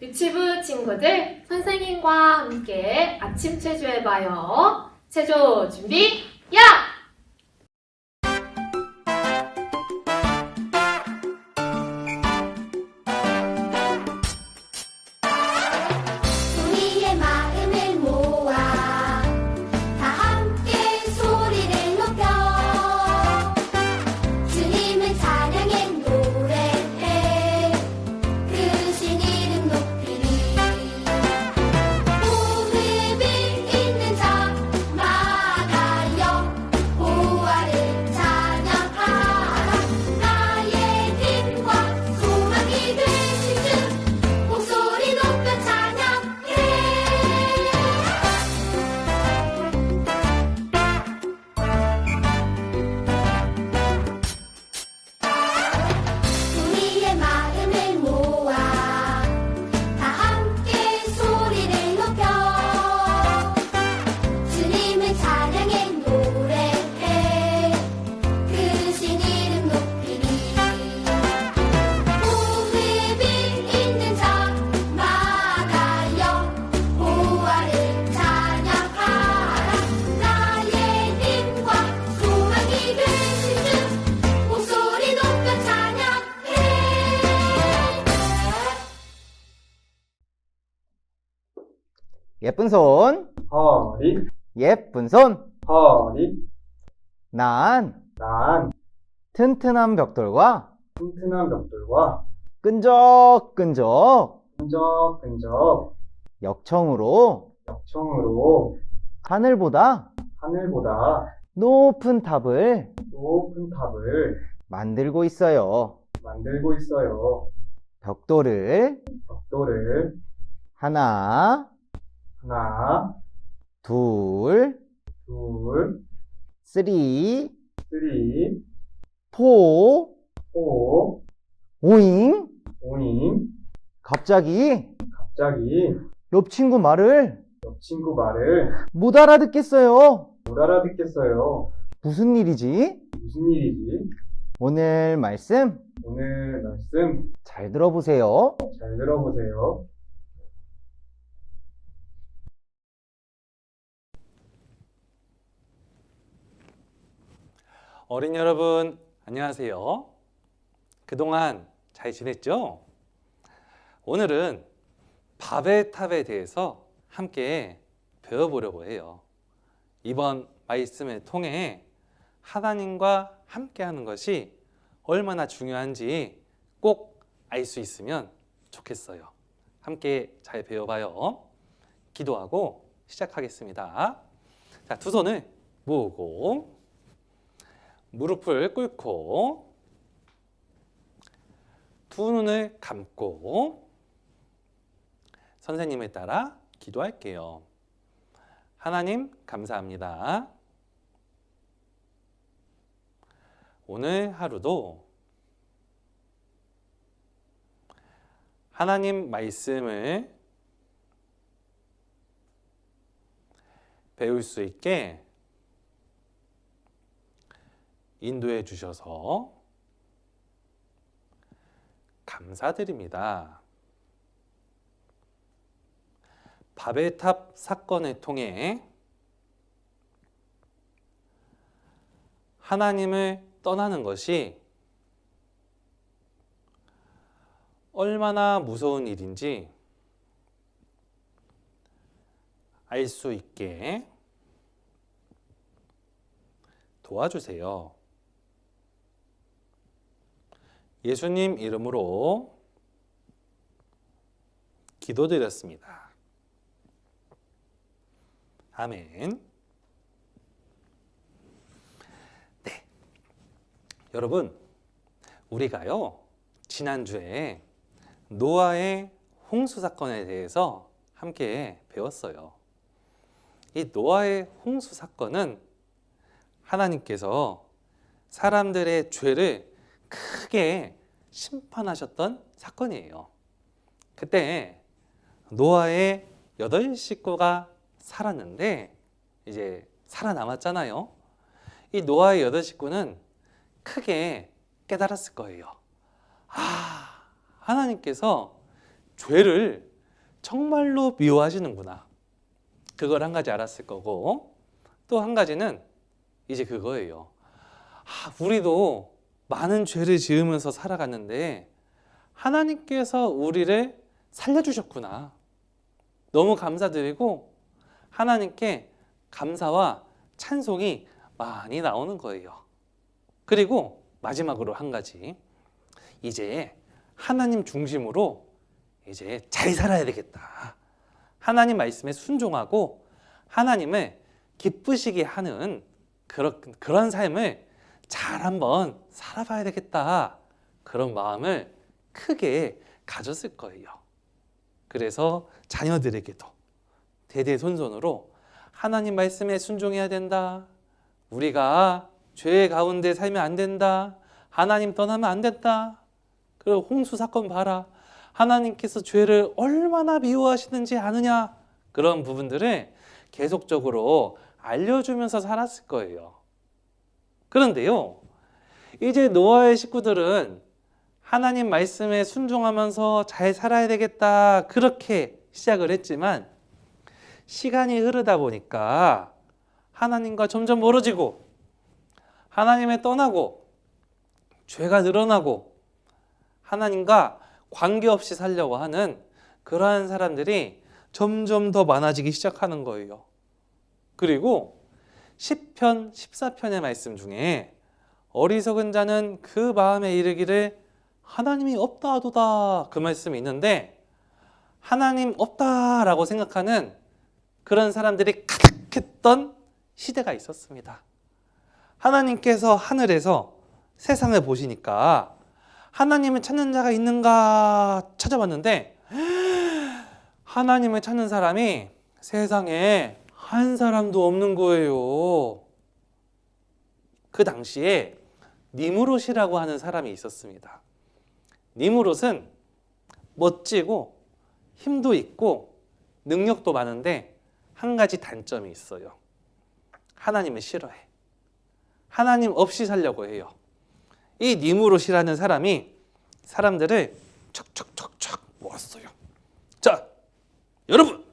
유치부 친구들, 선생님과 함께 아침 체조해봐요. 체조 준비, 야! 우리의 마음을 모아 다 함께 소리를 높여 주님을 찬양해 노래해 그 신 이름 높이리 호흡을 잇는 자마다여 보아를 찬양하라 나의 힘과 소망이 되신 주 목소리 높여 찬양해 우리의 마음을 모아 다 함께 소리를 높여 주님을 찬양해 노래해 그 신 이름 높이리 호흡을 잇는 자마다여 보아를 찬양하라 나의 힘과 소망이 되신 주 목소리 높여 찬양해 예쁜 손, 허리, 예쁜 손. 허리, 난 난 튼튼한 벽돌과 튼튼한 벽돌과 끈적끈적 끈적끈적 역청으로 역청으로 하늘보다 하늘보다 높은 탑을 높은 탑을 만들고 있어요. 만들고 있어요. 벽돌을 벽돌을 하나, 하나, 둘, 둘, 쓰리, 쓰리, 포, 포, 오잉. 오잉. 갑자기 갑자기 옆 친구 말을 옆 친구 말을 못 알아듣겠어요. 못 알아듣겠어요. 무슨 일이지? 무슨 일이지? 오늘 말씀 오늘 말씀 잘 들어보세요. 잘 들어보세요. 어린이 여러분, 안녕하세요. 그동안 잘 지냈죠? 오늘은 바벨탑에 대해서 함께 배워보려고 해요. 이번 말씀을 통해 하나님과 함께 하는 것이 얼마나 중요한지 꼭 알 수 있으면 좋겠어요. 함께 잘 배워봐요. 기도하고 시작하겠습니다. 자, 두 손을 모으고 무릎을 꿇고 두 눈을 감고 선생님을 따라 기도할게요. 하나님 감사합니다. 오늘 하루도 하나님 말씀을 배울 수 있게 인도해 주셔서 감사드립니다. 바벨탑 사건을 통해 하나님을 떠나는 것이 얼마나 무서운 일인지 알 수 있게 도와주세요. 예수님 이름으로 기도드렸습니다. 아멘. 네, 여러분, 우리가요 지난주에 노아의 홍수 사건에 대해서 함께 배웠어요. 이 노아의 홍수 사건은 하나님께서 사람들의 죄를 크게 심판하셨던 사건이에요. 그때 노아의 8식구가 살았는데 이제 살아남았잖아요. 이 노아의 8식구는 크게 깨달았을 거예요. 하나님께서 죄를 정말로 미워하시는구나. 그걸 한 가지 알았을 거고, 또 한 가지는 이제 그거예요. 우리도 많은 죄를 지으면서 살아갔는데 하나님께서 우리를 살려주셨구나. 너무 감사드리고 하나님께 감사와 찬송이 많이 나오는 거예요. 그리고 마지막으로 한 가지, 이제 하나님 중심으로 이제 잘 살아야 되겠다. 하나님 말씀에 순종하고 하나님을 기쁘시게 하는 그런 삶을 잘 한번 살아봐야 되겠다. 그런 마음을 크게 가졌을 거예요. 그래서 자녀들에게도 대대손손으로 하나님 말씀에 순종해야 된다. 우리가 죄 가운데 살면 안 된다. 하나님 떠나면 안 된다. 그리고 홍수 사건 봐라. 하나님께서 죄를 얼마나 미워하시는지 아느냐. 그런 부분들을 계속적으로 알려주면서 살았을 거예요. 그런데요, 이제 노아의 식구들은 하나님 말씀에 순종하면서 잘 살아야 되겠다, 그렇게 시작을 했지만 시간이 흐르다 보니까 하나님과 점점 멀어지고 하나님을 떠나고 죄가 늘어나고 하나님과 관계없이 살려고 하는 그러한 사람들이 점점 더 많아지기 시작하는 거예요. 그리고 10편, 14편의 말씀 중에 어리석은 자는 그 마음에 이르기를 하나님이 없다 하도다, 그 말씀이 있는데 하나님 없다라고 생각하는 그런 사람들이 가득했던 시대가 있었습니다. 하나님께서 하늘에서 세상을 보시니까 하나님을 찾는 자가 있는가 찾아봤는데 하나님을 찾는 사람이 세상에 한 사람도 없는 거예요. 그 당시에 니무롯이라고 하는 사람이 있었습니다. 니무롯은 멋지고 힘도 있고 능력도 많은데 한 가지 단점이 있어요. 하나님을 싫어해. 하나님 없이 살려고 해요. 이 니무롯이라는 사람이 사람들을 척척척척 모았어요. 자, 여러분,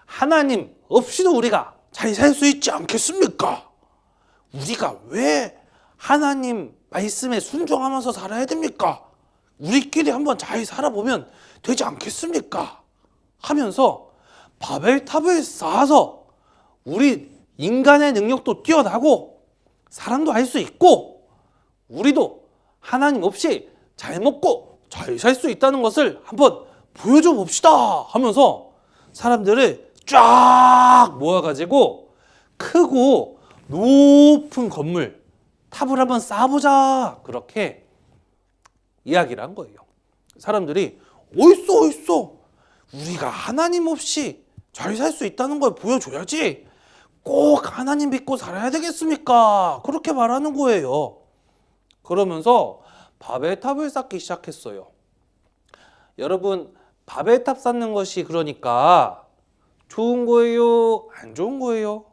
하나님 없이도 우리가 잘 살 수 있지 않겠습니까? 우리가 왜 하나님 말씀에 순종하면서 살아야 됩니까? 우리끼리 한번 잘 살아보면 되지 않겠습니까? 하면서 바벨탑을 쌓아서 우리 인간의 능력도 뛰어나고 사람도 할 수 있고 우리도 하나님 없이 잘 먹고 잘 살 수 있다는 것을 한번 보여줘 봅시다 하면서 사람들을 쫙 모아가지고 크고 높은 건물, 탑을 한번 쌓아보자, 그렇게 이야기를 한 거예요. 사람들이 어딨어 우리가 하나님 없이 잘 살 수 있다는 걸 보여줘야지 꼭 하나님 믿고 살아야 되겠습니까? 그렇게 말하는 거예요. 그러면서 바벨탑을 쌓기 시작했어요. 여러분, 바벨탑 쌓는 것이 그러니까 좋은 거예요? 안 좋은 거예요?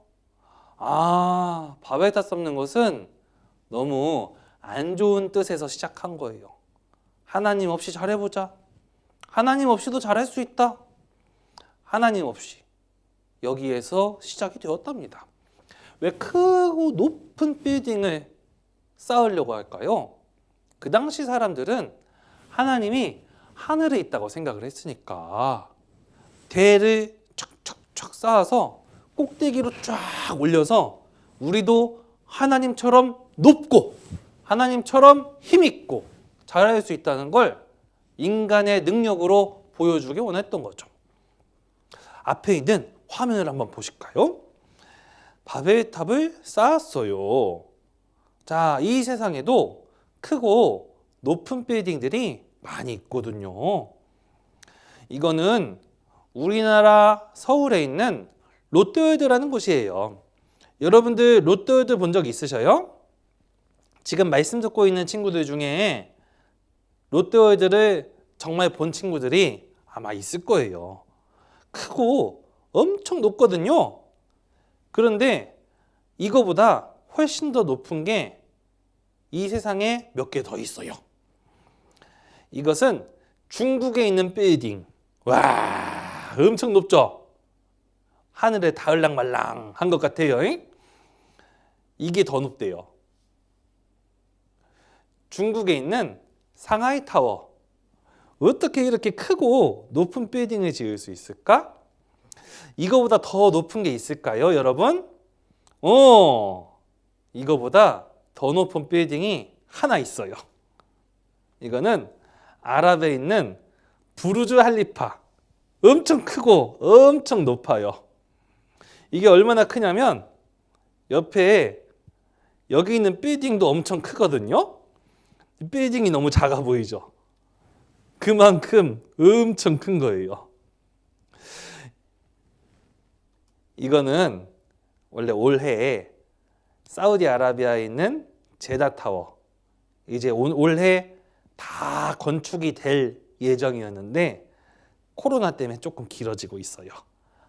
바벨탑 쌓는 것은 너무 안 좋은 뜻에서 시작한 거예요. 하나님 없이 잘해보자. 하나님 없이도 잘할 수 있다. 하나님 없이. 여기에서 시작이 되었답니다. 왜 크고 높은 빌딩을 쌓으려고 할까요? 그 당시 사람들은 하나님이 하늘에 있다고 생각을 했으니까 대를 촥촥촥 쌓아서 꼭대기로 쫙 올려서 우리도 하나님처럼 높고 하나님처럼 힘있고 잘할 수 있다는 걸 인간의 능력으로 보여주기 원했던 거죠. 앞에 있는 화면을 한번 보실까요? 바벨탑을 쌓았어요. 자, 이 세상에도 크고 높은 빌딩들이 많이 있거든요. 이거는 우리나라 서울에 있는 롯데월드라는 곳이에요. 여러분들 롯데월드 본 적 있으셔요? 지금 말씀 듣고 있는 친구들 중에 롯데월드를 정말 본 친구들이 아마 있을 거예요. 크고 엄청 높거든요. 그런데 이거보다 훨씬 더 높은 게 이 세상에 몇 개 더 있어요. 이것은 중국에 있는 빌딩. 와, 엄청 높죠? 하늘에 닿을랑말랑한 것 같아요. 이게 더 높대요. 중국에 있는 상하이 타워. 어떻게 이렇게 크고 높은 빌딩을 지을 수 있을까? 이거보다 더 높은 게 있을까요, 여러분? 이거보다 더 높은 빌딩이 하나 있어요. 이거는 아랍에 있는 부르주 할리파. 엄청 크고 엄청 높아요. 이게 얼마나 크냐면 옆에 여기 있는 빌딩도 엄청 크거든요. 빌딩이 너무 작아 보이죠? 그만큼 엄청 큰 거예요. 이거는 원래 올해 사우디아라비아에 있는 제다타워, 이제 올해 다 건축이 될 예정이었는데 코로나 때문에 조금 길어지고 있어요.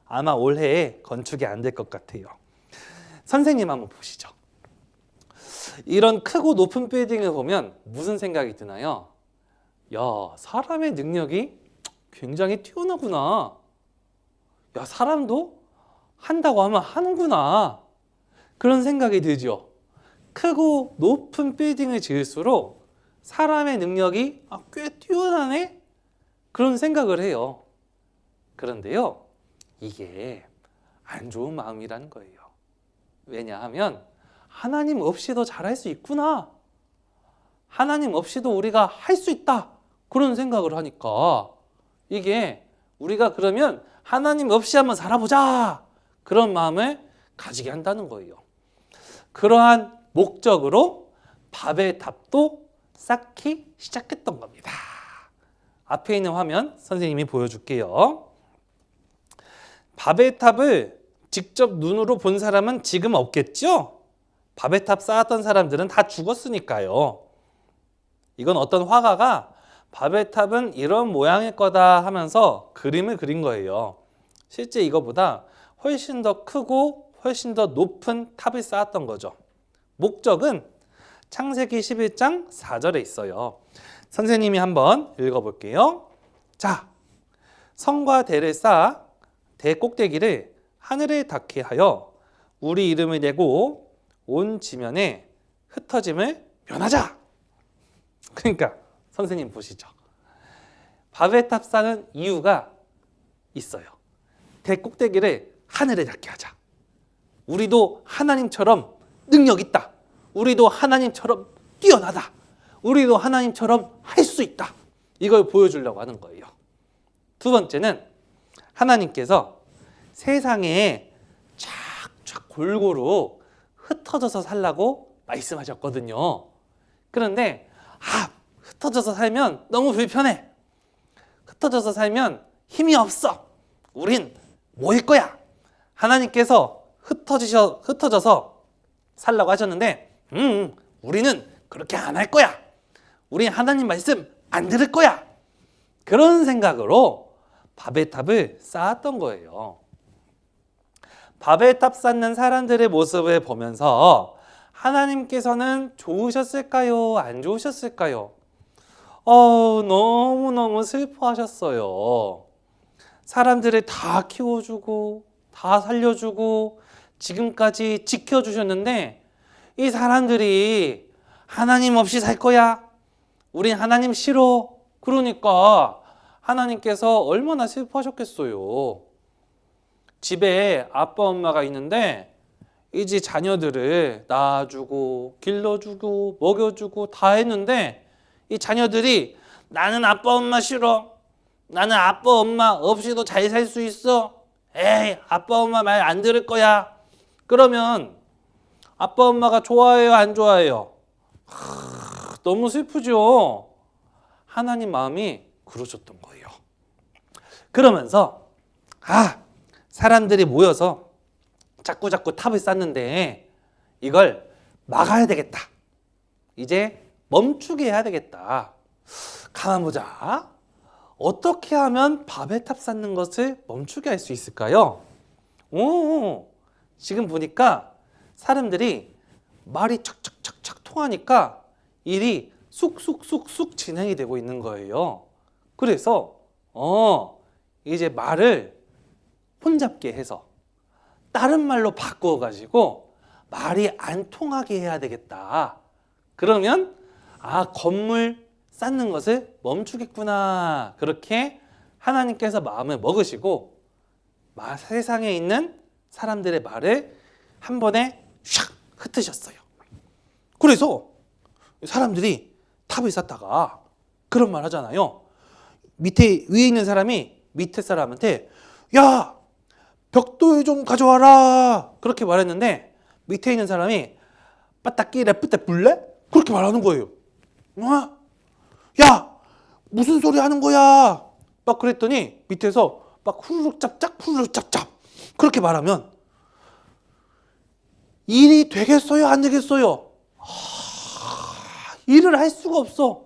아마 올해에 건축이 안 될 것 같아요. 선생님 한번 보시죠. 이런 크고 높은 빌딩을 보면 무슨 생각이 드나요? 야, 사람의 능력이 굉장히 뛰어나구나. 야, 사람도 한다고 하면 하는구나. 그런 생각이 들죠. 크고 높은 빌딩을 지을수록 사람의 능력이 꽤 뛰어나네? 그런 생각을 해요. 그런데요, 이게 안 좋은 마음이라는 거예요. 왜냐하면 하나님 없이도 잘할 수 있구나. 하나님 없이도 우리가 할 수 있다. 그런 생각을 하니까 이게 우리가 그러면 하나님 없이 한번 살아보자. 그런 마음을 가지게 한다는 거예요. 그러한 목적으로 바벨 탑도 쌓기 시작했던 겁니다. 앞에 있는 화면 선생님이 보여줄게요. 바벨 탑을 직접 눈으로 본 사람은 지금 없겠죠? 바벨 탑 쌓았던 사람들은 다 죽었으니까요. 이건 어떤 화가가 바벨 탑은 이런 모양일 거다 하면서 그림을 그린 거예요. 실제 이거보다 훨씬 더 크고 훨씬 더 높은 탑을 쌓았던 거죠. 목적은 창세기 11장 4절에 있어요. 선생님이 한번 읽어볼게요. 자, 성과 대를 쌓아 대 꼭대기를 하늘에 닿게 하여 우리 이름을 내고 온 지면에 흩어짐을 면하자. 그러니까 선생님 보시죠. 바벨탑 쌓는 이유가 있어요. 대 꼭대기를 하늘에 닿게 하자. 우리도 하나님처럼 능력 있다. 우리도 하나님처럼 뛰어나다. 우리도 하나님처럼 할 수 있다. 이걸 보여주려고 하는 거예요. 두 번째는 하나님께서 세상에 쫙쫙 골고루 흩어져서 살라고 말씀하셨거든요. 그런데 흩어져서 살면 너무 불편해. 흩어져서 살면 힘이 없어. 우린 뭐일 거야? 하나님께서 흩어져서 살라고 하셨는데 우리는 그렇게 안 할 거야. 우린 하나님 말씀 안 들을 거야. 그런 생각으로 바벨탑을 쌓았던 거예요. 바벨탑 쌓는 사람들의 모습을 보면서 하나님께서는 좋으셨을까요? 안 좋으셨을까요? 너무너무 슬퍼하셨어요. 사람들을 다 키워주고 다 살려주고 지금까지 지켜주셨는데 이 사람들이 하나님 없이 살 거야? 우린 하나님 싫어. 그러니까 하나님께서 얼마나 슬퍼하셨겠어요. 집에 아빠 엄마가 있는데 이제 자녀들을 낳아주고 길러주고 먹여주고 다 했는데 이 자녀들이 나는 아빠 엄마 싫어. 나는 아빠 엄마 없이도 잘 살 수 있어. 에이, 아빠 엄마 말 안 들을 거야. 그러면 아빠 엄마가 좋아해요, 안 좋아해요? 너무 슬프죠. 하나님 마음이 그러셨던 거예요. 그러면서 사람들이 모여서 자꾸 탑을 쌓는데 이걸 막아야 되겠다. 이제 멈추게 해야 되겠다. 가만 보자. 어떻게 하면 바벨탑 쌓는 것을 멈추게 할 수 있을까요? 지금 보니까 사람들이 말이 척척척척 통하니까 일이 쑥쑥쑥쑥 진행이 되고 있는 거예요. 그래서 이제 말을 혼잡게 해서 다른 말로 바꾸어 가지고 말이 안 통하게 해야 되겠다. 그러면 건물 쌓는 것을 멈추겠구나. 그렇게 하나님께서 마음을 먹으시고 세상에 있는 사람들의 말을 한 번에 샥 흩으셨어요. 그래서 사람들이 탑을 쌓다가 그런 말 하잖아요. 위에 있는 사람이 밑에 사람한테 야, 벽돌 좀 가져와라. 그렇게 말했는데 밑에 있는 사람이 빠따끼 레프테 불래? 그렇게 말하는 거예요. 야, 무슨 소리 하는 거야? 막 그랬더니 밑에서 막 후루룩 짭짭 후루룩 짭짭 그렇게 말하면 일이 되겠어요? 안 되겠어요? 일을 할 수가 없어.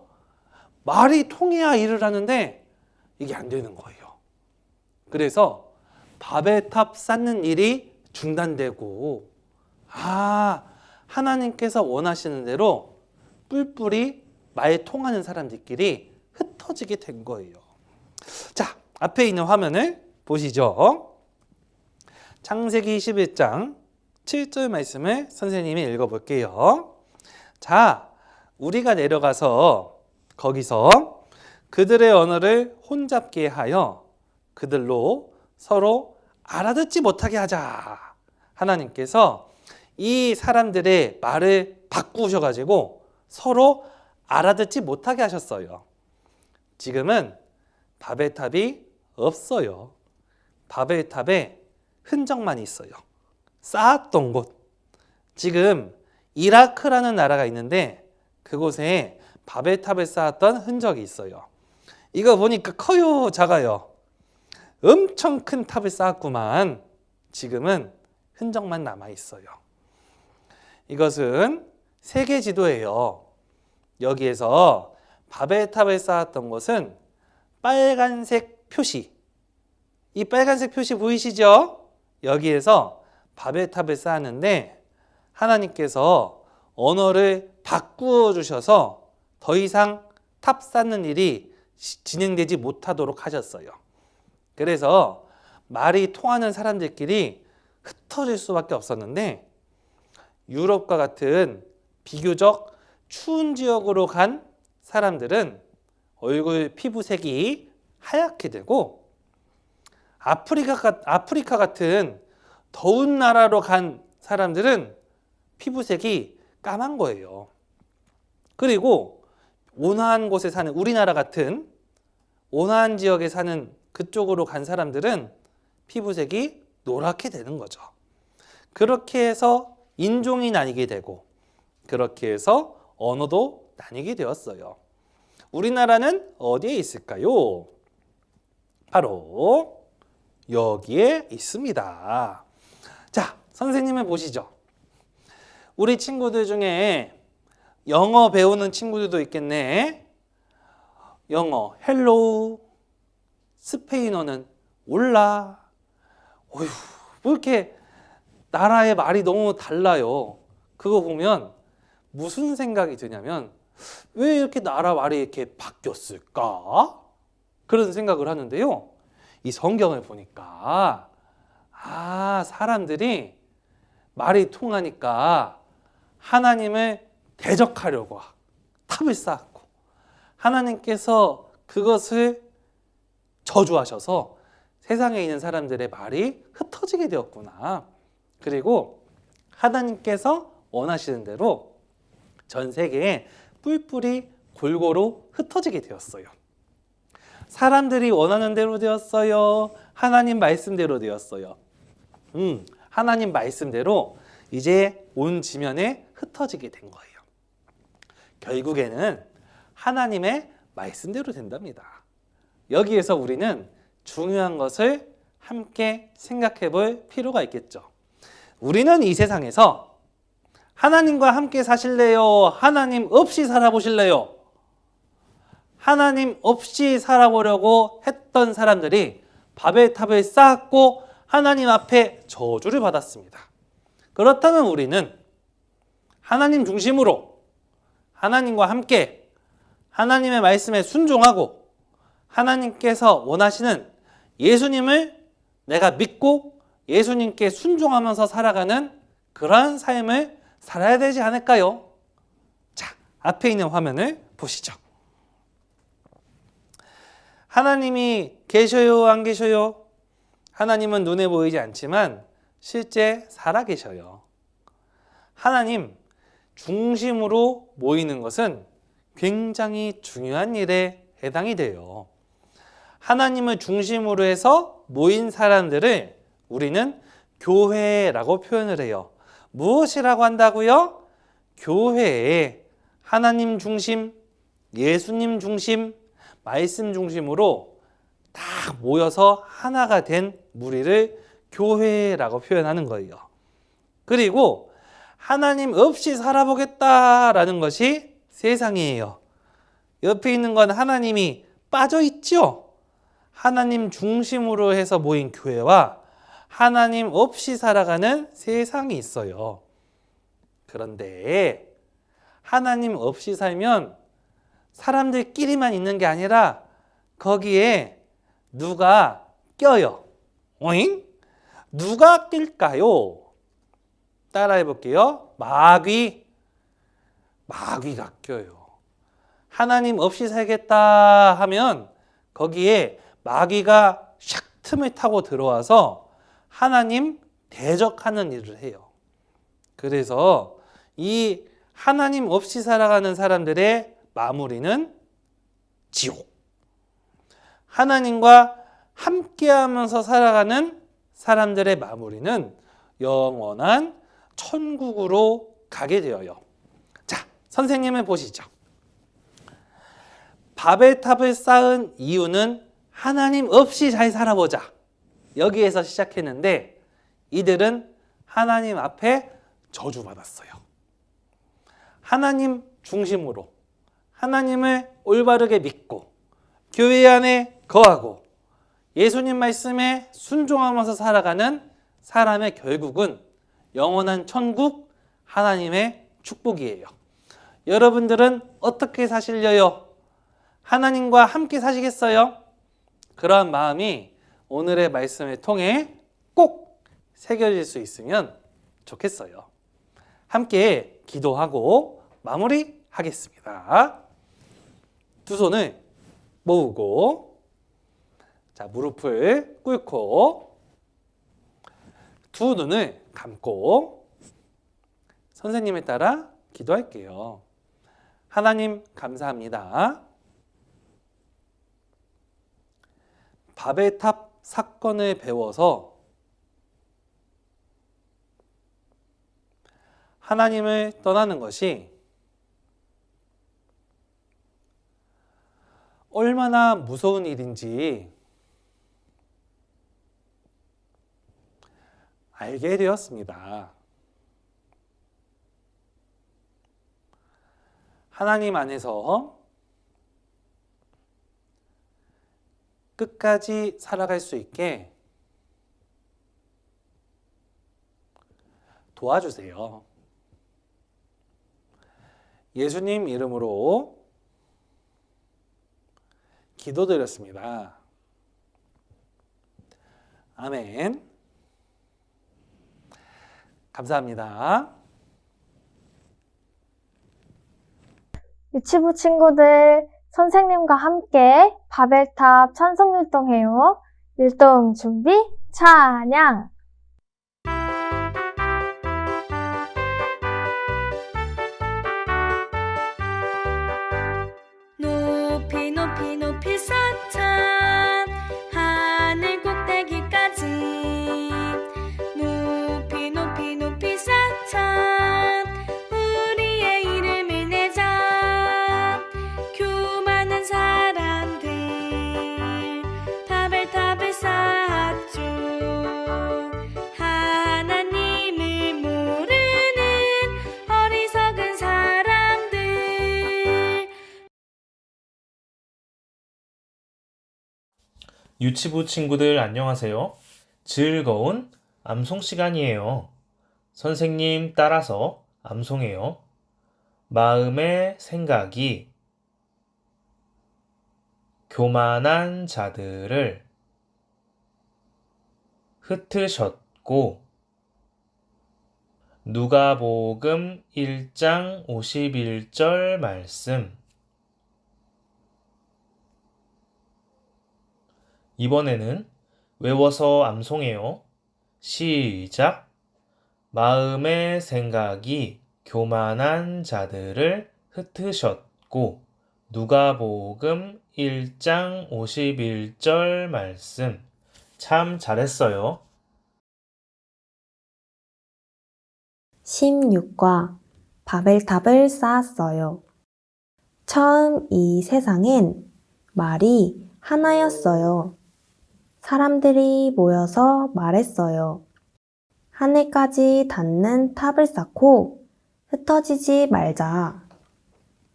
말이 통해야 일을 하는데 이게 안 되는 거예요. 그래서 바벨탑 쌓는 일이 중단되고 하나님께서 원하시는 대로 뿔뿔이 말 통하는 사람들끼리 흩어지게 된 거예요. 자, 앞에 있는 화면을 보시죠. 창세기 21장 7절 말씀을 선생님이 읽어볼게요. 자, 우리가 내려가서 거기서 그들의 언어를 혼잡게 하여 그들로 서로 알아듣지 못하게 하자. 하나님께서 이 사람들의 말을 바꾸셔가지고 서로 알아듣지 못하게 하셨어요. 지금은 바벨탑이 없어요. 바벨탑에 흔적만 있어요. 쌓았던 곳. 지금 이라크라는 나라가 있는데 그곳에 바벨탑을 쌓았던 흔적이 있어요. 이거 보니까 커요, 작아요? 엄청 큰 탑을 쌓았구만. 지금은 흔적만 남아 있어요. 이것은 세계 지도예요. 여기에서 바벨탑을 쌓았던 곳은 빨간색 표시. 이 빨간색 표시 보이시죠? 여기에서 바벨탑을 쌓았는데 하나님께서 언어를 바꾸어 주셔서 더 이상 탑 쌓는 일이 진행되지 못하도록 하셨어요. 그래서 말이 통하는 사람들끼리 흩어질 수밖에 없었는데 유럽과 같은 비교적 추운 지역으로 간 사람들은 얼굴 피부색이 하얗게 되고 아프리카 같은 더운 나라로 간 사람들은 피부색이 까만 거예요. 그리고 온화한 곳에 사는 우리나라 같은 온화한 지역에 사는 그쪽으로 간 사람들은 피부색이 노랗게 되는 거죠. 그렇게 해서 인종이 나뉘게 되고 그렇게 해서 언어도 나뉘게 되었어요. 우리나라는 어디에 있을까요? 바로 여기에 있습니다. 자, 선생님을 보시죠. 우리 친구들 중에 영어 배우는 친구들도 있겠네. 영어 헬로우, 스페인어는 올라. 어휴, 뭐 이렇게 나라의 말이 너무 달라요. 그거 보면 무슨 생각이 드냐면 왜 이렇게 나라 말이 이렇게 바뀌었을까? 그런 생각을 하는데요. 이 성경을 보니까 사람들이 말이 통하니까 하나님을 대적하려고 탑을 쌓았고 하나님께서 그것을 저주하셔서 세상에 있는 사람들의 말이 흩어지게 되었구나. 그리고 하나님께서 원하시는 대로 전 세계에 뿔뿔이 골고루 흩어지게 되었어요. 사람들이 원하는 대로 되었어요? 하나님 말씀대로 되었어요? 하나님 말씀대로 이제 온 지면에 흩어지게 된 거예요. 결국에는 하나님의 말씀대로 된답니다. 여기에서 우리는 중요한 것을 함께 생각해 볼 필요가 있겠죠. 우리는 이 세상에서 하나님과 함께 사실래요? 하나님 없이 살아보실래요? 하나님 없이 살아보려고 했던 사람들이 바벨탑을 쌓았고 하나님 앞에 저주를 받았습니다. 그렇다면 우리는 하나님 중심으로 하나님과 함께 하나님의 말씀에 순종하고 하나님께서 원하시는 예수님을 내가 믿고 예수님께 순종하면서 살아가는 그러한 삶을 살아야 되지 않을까요? 자, 앞에 있는 화면을 보시죠. 하나님이 계셔요, 안 계셔요? 하나님은 눈에 보이지 않지만 실제 살아 계셔요. 하나님 중심으로 모이는 것은 굉장히 중요한 일에 해당이 돼요. 하나님을 중심으로 해서 모인 사람들을 우리는 교회라고 표현을 해요. 무엇이라고 한다고요? 교회에 하나님 중심, 예수님 중심, 말씀 중심으로 다 모여서 하나가 된 무리를 교회라고 표현하는 거예요. 그리고 하나님 없이 살아보겠다라는 것이 세상이에요. 옆에 있는 건 하나님이 빠져 있죠? 하나님 중심으로 해서 모인 교회와 하나님 없이 살아가는 세상이 있어요. 그런데 하나님 없이 살면 사람들끼리만 있는 게 아니라 거기에 누가 껴요. 오잉? 누가 낄까요? 따라해 볼게요. 마귀가 껴요. 하나님 없이 살겠다 하면 거기에 마귀가 샥 틈을 타고 들어와서 하나님 대적하는 일을 해요. 그래서 이 하나님 없이 살아가는 사람들의 마무리는 지옥. 하나님과 함께하면서 살아가는 사람들의 마무리는 영원한 천국으로 가게 되어요. 자, 선생님을 보시죠. 바벨탑을 쌓은 이유는 하나님 없이 잘 살아보자. 여기에서 시작했는데 이들은 하나님 앞에 저주받았어요. 하나님 중심으로 하나님을 올바르게 믿고 교회 안에 거하고 예수님 말씀에 순종하면서 살아가는 사람의 결국은 영원한 천국, 하나님의 축복이에요. 여러분들은 어떻게 사시려요? 하나님과 함께 사시겠어요? 그러한 마음이 오늘의 말씀을 통해 꼭 새겨질 수 있으면 좋겠어요. 함께 기도하고 마무리하겠습니다. 두 손을 모으고, 자, 무릎을 꿇고 두 눈을 감고 선생님에 따라 기도할게요. 하나님 감사합니다. 바벨탑 사건을 배워서 하나님을 떠나는 것이 얼마나 무서운 일인지 알게 되었습니다. 하나님 안에서 끝까지 살아갈 수 있게 도와주세요. 예수님 이름으로 기도드렸습니다. 아멘. 감사합니다. 유치부 친구들, 선생님과 함께 바벨탑 찬송율동해요. 율동 준비, 찬양! 높이 높이 높이 쌓자 하늘 꼭대기까지 높이 높이 높이 쌓자 우리의 이름을 내자 교만한 사람들 바벨탑을 쌓았죠 하나님을 모르는 어리석은 사람들 유치부 친구들 안녕하세요. 즐거운 암송 시간이에요. 선생님 따라서 암송해요. 마음의 생각이 교만한 자들을 흩으셨고 누가복음 1장 51절 말씀. 이번에는 외워서 암송해요. 시작. 마음의 생각이 교만한 자들을 흩으셨고 누가복음 1장 51절 말씀. 참 잘했어요. 16과 바벨탑을 쌓았어요. 처음 이 세상엔 말이 하나였어요. 사람들이 모여서 말했어요. 하늘까지 닿는 탑을 쌓고 흩어지지 말자.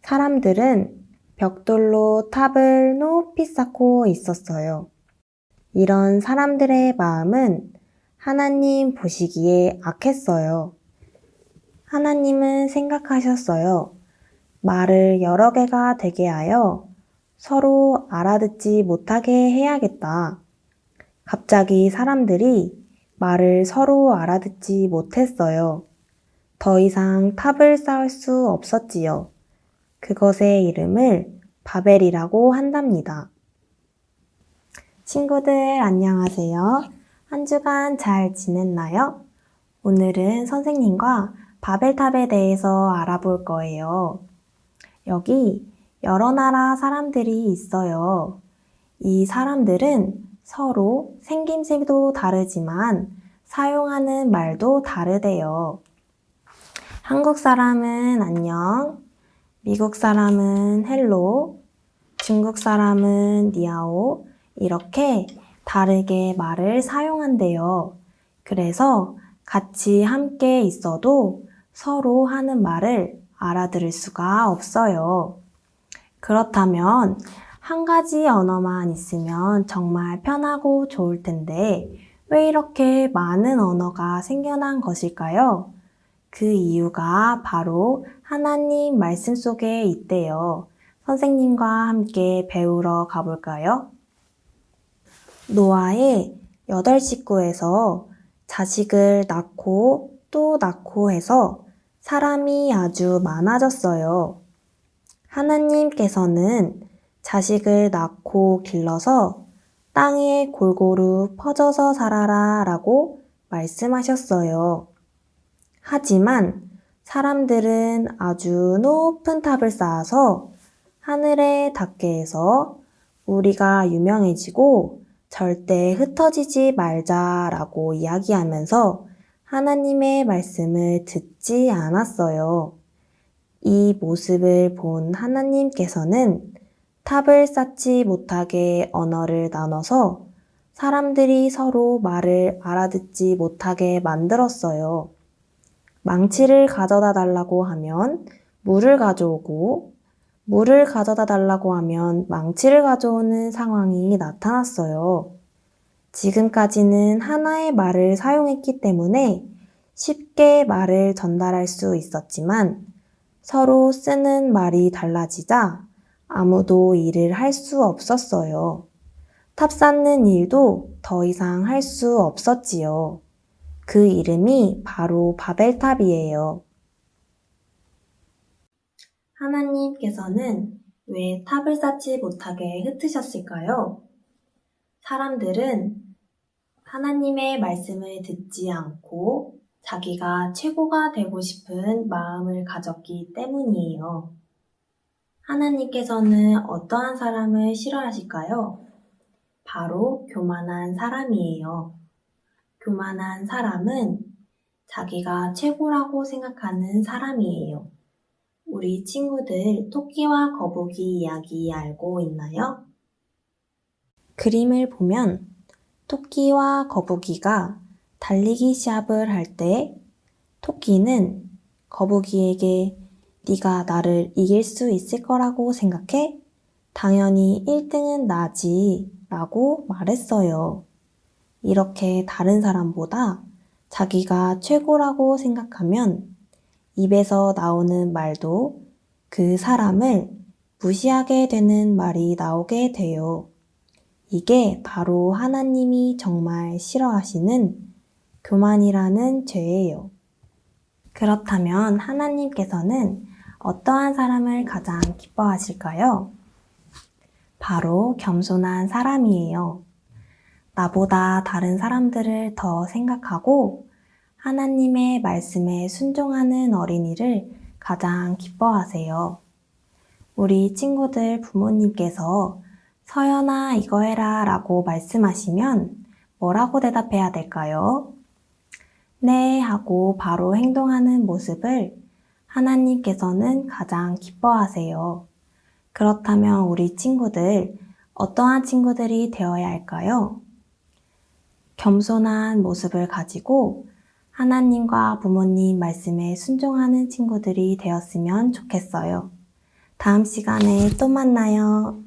사람들은 벽돌로 탑을 높이 쌓고 있었어요. 이런 사람들의 마음은 하나님 보시기에 악했어요. 하나님은 생각하셨어요. 말을 여러 개가 되게 하여 서로 알아듣지 못하게 해야겠다. 갑자기 사람들이 말을 서로 알아듣지 못했어요. 더 이상 탑을 쌓을 수 없었지요. 그것의 이름을 바벨이라고 한답니다. 친구들 안녕하세요. 한 주간 잘 지냈나요? 오늘은 선생님과 바벨탑에 대해서 알아볼 거예요. 여기 여러 나라 사람들이 있어요. 이 사람들은 서로 생김새도 다르지만 사용하는 말도 다르대요. 한국 사람은 안녕, 미국 사람은 헬로, 중국 사람은 니아오, 이렇게 다르게 말을 사용한대요. 그래서 같이 함께 있어도 서로 하는 말을 알아들을 수가 없어요. 그렇다면 한 가지 언어만 있으면 정말 편하고 좋을 텐데 왜 이렇게 많은 언어가 생겨난 것일까요? 그 이유가 바로 하나님 말씀 속에 있대요. 선생님과 함께 배우러 가볼까요? 노아의 8식구에서 자식을 낳고 또 낳고 해서 사람이 아주 많아졌어요. 하나님께서는 자식을 낳고 길러서 땅에 골고루 퍼져서 살아라 라고 말씀하셨어요. 하지만 사람들은 아주 높은 탑을 쌓아서 하늘에 닿게 해서 우리가 유명해지고 절대 흩어지지 말자라고 이야기하면서 하나님의 말씀을 듣지 않았어요. 이 모습을 본 하나님께서는 탑을 쌓지 못하게 언어를 나눠서 사람들이 서로 말을 알아듣지 못하게 만들었어요. 망치를 가져다 달라고 하면 물을 가져오고 물을 가져다 달라고 하면 망치를 가져오는 상황이 나타났어요. 지금까지는 하나의 말을 사용했기 때문에 쉽게 말을 전달할 수 있었지만 서로 쓰는 말이 달라지자 아무도 일을 할 수 없었어요. 탑 쌓는 일도 더 이상 할 수 없었지요. 그 이름이 바로 바벨탑이에요. 하나님께서는 왜 탑을 쌓지 못하게 흩으셨을까요? 사람들은 하나님의 말씀을 듣지 않고 자기가 최고가 되고 싶은 마음을 가졌기 때문이에요. 하나님께서는 어떠한 사람을 싫어하실까요? 바로 교만한 사람이에요. 교만한 사람은 자기가 최고라고 생각하는 사람이에요. 우리 친구들 토끼와 거북이 이야기 알고 있나요? 그림을 보면 토끼와 거북이가 달리기 시합을 할 때 토끼는 거북이에게 네가 나를 이길 수 있을 거라고 생각해? 당연히 1등은 나지 라고 말했어요. 이렇게 다른 사람보다 자기가 최고라고 생각하면 입에서 나오는 말도 그 사람을 무시하게 되는 말이 나오게 돼요. 이게 바로 하나님이 정말 싫어하시는 교만이라는 죄예요. 그렇다면 하나님께서는 어떠한 사람을 가장 기뻐하실까요? 바로 겸손한 사람이에요. 나보다 다른 사람들을 더 생각하고 하나님의 말씀에 순종하는 어린이를 가장 기뻐하세요. 우리 친구들 부모님께서 서연아 이거 해라 라고 말씀하시면 뭐라고 대답해야 될까요? 네 하고 바로 행동하는 모습을 하나님께서는 가장 기뻐하세요. 그렇다면 우리 친구들 어떠한 친구들이 되어야 할까요? 겸손한 모습을 가지고 하나님과 부모님 말씀에 순종하는 친구들이 되었으면 좋겠어요. 다음 시간에 또 만나요.